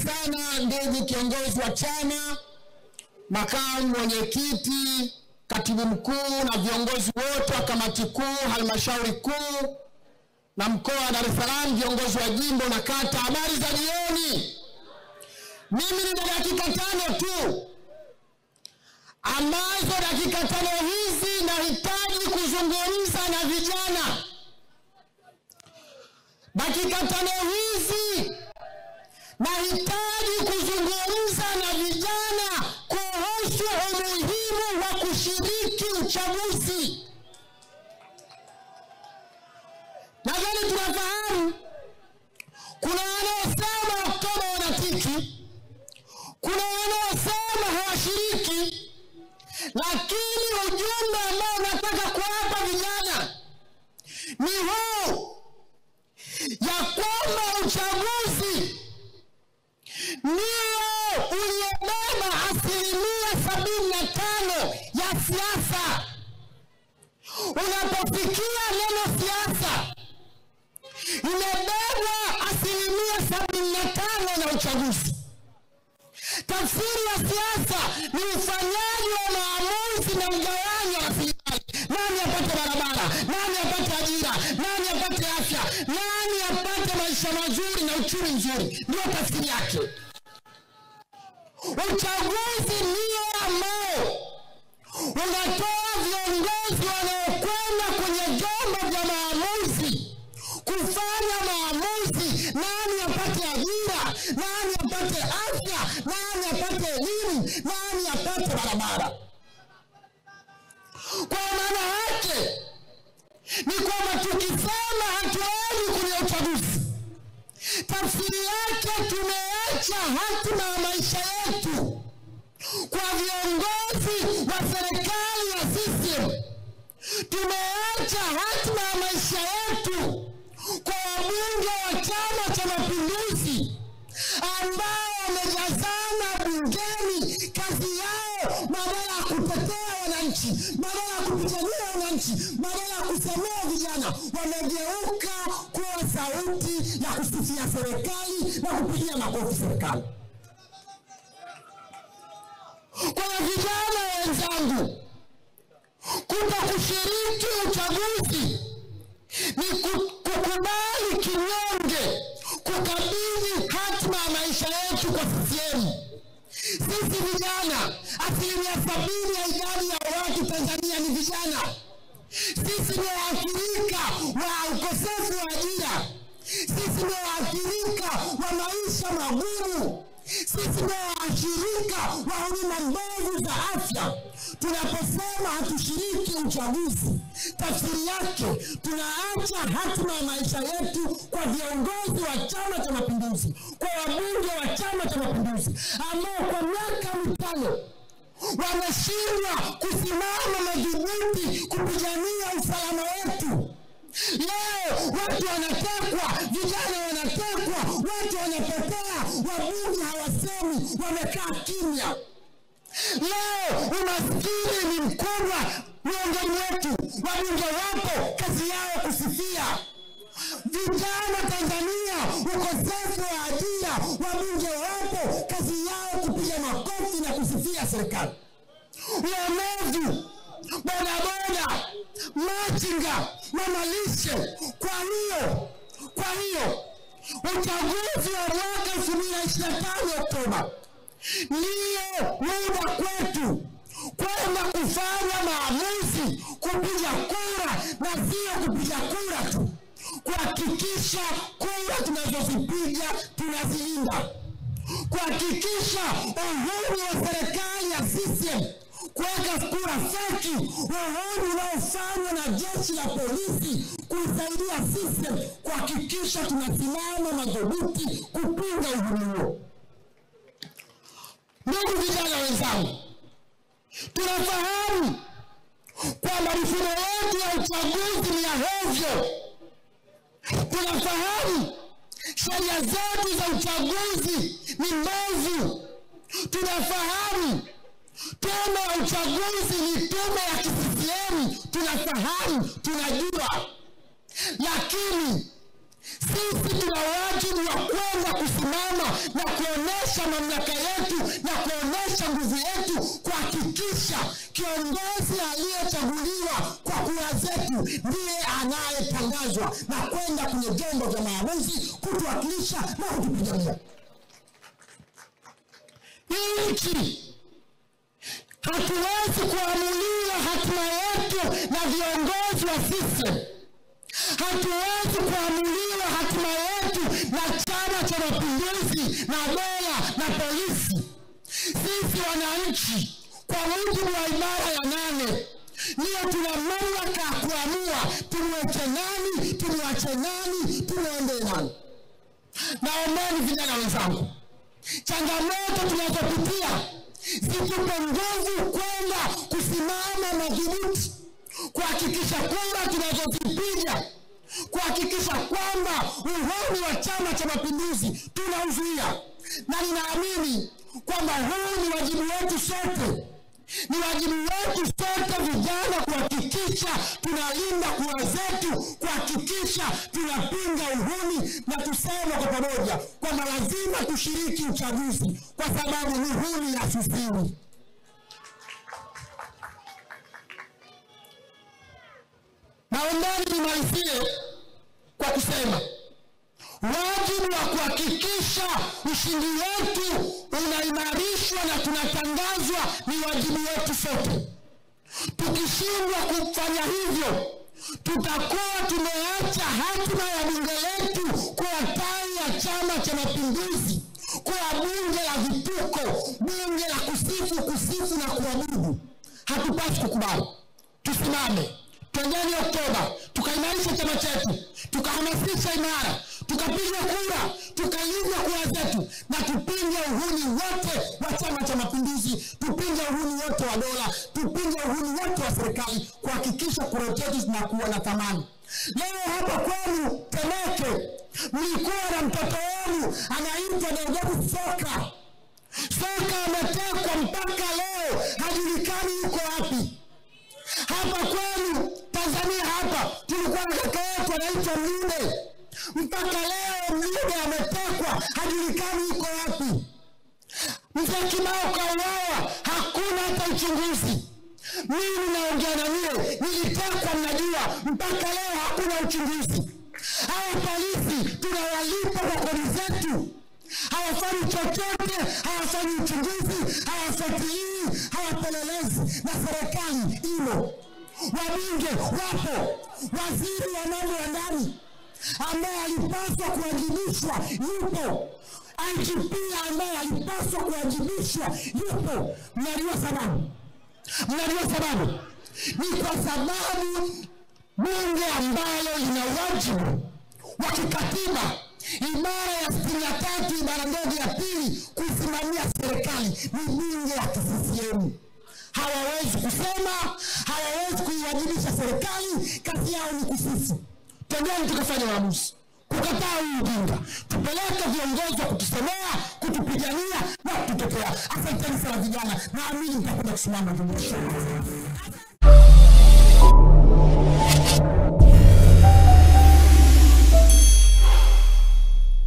sana ndugu kiongozi wa chama, makamu mwenyekiti, katibu mkuu na viongozi wote wa kamati kuu, halmashauri kuu na mkoa wa Dar es Salaam, viongozi wa jimbo na kata. Habari za jioni. Mimi nina dakika 5 tu, ambazo dakika 5 hizi nahitaji kuzungumza na vijana. Dakika 5 hizi nahitaji kuzungumza na vijana kuhusu umuhimu wa kushiriki uchaguzi. Nadhani tunafahamu kuna wanaosema Oktoba wanatiki, kuna wanaosema hawashiriki, lakini ujumbe ambao nataka kuwapa vijana ni huu, ya kwamba uchaguzi ndio uliobeba 75% ya siasa. Unapofikia neno siasa, imebeba 75% na uchaguzi. Tafsiri ya siasa ni ufanyaji wa maamuzi na mgawanyo wa rasilimali. Nani apate barabara, nani apate ajira, nani apate afya, nani apate maisha mazuri na uchumi mzuri. Ndio tafsiri yake. Uchaguzi ndio ambao unatoa viongozi wanaokwenda kwenye vyombo vya maamuzi kufanya maamuzi. Nani apate ajira, nani apate afya, nani apate elimu, nani apate barabara. Kwa maana yake ni kwamba tukisema hatuendi kwenye uchaguzi, tafsiri yake tumeacha hatima ya maisha yetu kwa viongozi wa serikali ya CCM. Tumeacha hatima ya maisha yetu kwa wabunge wa Chama cha Mapinduzi ambao wamejazana bungeni. Kazi yao badala ya kutetea wananchi, badala ya kupigania wananchi, badala ya kusemea vijana, wamegeuka kuwa sauti ya kusifia serikali na kupigia makofi serikali. Kwa vijana wenzangu, kutokushiriki uchaguzi ni kukubali kinyonge kukabidhi hatima ya maisha yetu kwa CCM. Sisi vijana, 70% ya idadi ya watu Tanzania ni vijana. Sisi ni waathirika wa ukosefu wa ajira. Sisi ni waathirika wa maisha magumu. Sisi ni waathirika wa huduma mbovu za afya. Tunaposema hatushiriki uchaguzi, tafsiri yake tunaacha hatima ya maisha yetu kwa viongozi wa Chama cha Mapinduzi, kwa wabunge wa Chama cha Mapinduzi ambao kwa miaka 5 wameshindwa kusimama madhubuti kupigania usalama wetu. Leo watu wanatekwa, vijana wanatekwa, watu wanapotea, wabunge hawasemi, wamekaa kimya. Leo umaskini ni mkubwa miongoni mwetu. Wabunge wapo, kazi yao kusifia vijana Tanzania. Ukosefu wa ajira, wabunge wapo, kazi yao kupiga makofi na kusifia serikali. Uonevu, bodaboda, machinga, mamalishe. Kwa hiyo uchaguzi wa mwaka 2025 Oktoba ndio muda kwetu kwenda kufanya maamuzi, kupiga kura, na sio kupiga kura tu, kuhakikisha kura tunazozipiga tunazilinda, kuhakikisha uhuru wa serikali ya CCM kuweka kura feki, uhuru unaofanywa na jeshi la polisi kuisaidia CCM kuhakikisha tunasimama madhubuti kupinga uhuru huo. Ndugu vijana wenzangu, tunafahamu kwamba mifumo yetu ya uchaguzi ni ya hovyo. Tunafahamu sheria zetu za uchaguzi ni mbovu. Tunafahamu tume ya uchaguzi ni tume ya CCM. Tunafahamu, tunajua. Lakini Sisi tuna wajibu wa kwenda kusimama na kuonesha mamlaka yetu na kuonesha nguvu yetu, kuhakikisha kiongozi aliyechaguliwa kwa kura zetu ndiye anayetangazwa na kwenda kwenye vyombo vya maamuzi kutuwakilisha na kutupigania. Nchi hatuwezi kuamuliwa hatima yetu na viongozi wa system. Hatuwezi kuamuliwa hatima yetu na Chama cha Mapinduzi na dola na polisi. Sisi wananchi kwa mujibu wa ibara ya 8 ndio tuna mamlaka ya kuamua tumweke nani, tumwache nani, tunaende nani. Naombeni vijana wenzangu, changamoto tunazopitia zitupe nguvu kwenda kusimama madhubuti kuhakikisha kwamba tunazozipiga, kuhakikisha kwamba uhuru wa Chama cha Mapinduzi tunauzuia. Na ninaamini kwamba huu ni wajibu wetu sote. Ni wajibu wetu sote vijana kuhakikisha tunalinda kura zetu, kuhakikisha tunapinga uhuni, na tuseme kwa pamoja kwamba lazima tushiriki uchaguzi kwa sababu uhuni hasusiwi. Naomba nimalizie kwa kusema wajibu wa kuhakikisha ushindi wetu unaimarishwa na tunatangazwa ni wajibu wetu sote. Tukishindwa kufanya hivyo, tutakuwa tumeacha hatima ya bunge letu kuwa tawi ya Chama cha Mapinduzi, kuwa bunge la vituko, bunge la kusifu na kuabudu. Hatupaswi kukubali. Tusimame, twendeni Oktoba, tukaimarisha chama chetu, tukahamasisha imara, tukapiga kura, tukalinda kura zetu, na tupinge uhuni wote wa Chama cha Mapinduzi, tupinge uhuni wote wa dola, tupinge uhuni wote wa serikali, kuhakikisha kura zetu zinakuwa na thamani. Leo hapa kwenu Temeke mlikuwa na mtoto wenu anaitwa Deodatus Soka. Soka ametekwa mpaka leo hajulikani yuko wapi. Hapa kwenu Tanzania hapa tulikuwa na kaka yetu anaitwa Mlude. Mpaka leo Mlude ametekwa hajulikani yuko wapi. Mzee Kimao kauawa, hakuna hata uchunguzi. Mimi naongea na wewe, nilitekwa mnajua, mpaka leo hakuna uchunguzi. Hawa polisi tunawalipa kwa kodi zetu, hawafanyi chochote, hawafanyi uchunguzi, hawafuatilii, hawapelelezi, na serikali imo. Wabunge wapo, waziri wa mambo ya ndani ambaye alipaswa kuwajibishwa yupo, IGP ambaye alipaswa kuwajibishwa yupo. Mnajua sababu? Mnajua sababu? Ni kwa sababu bunge ambalo lina wajibu wa kikatiba ibara ya 63 ibara ndogo ya 2 kusimamia serikali ni bunge la CCM. Hawawezi kusema, hawawezi kuiwajibisha serikali, kazi yao ni kusifu. Twendeni tukafanya maamuzi, kukataa ujinga, tupeleke viongozi wa kutusemea, kutupigania na kututetea. Asanteni sana vijana, naamini mtakwenda kusimama.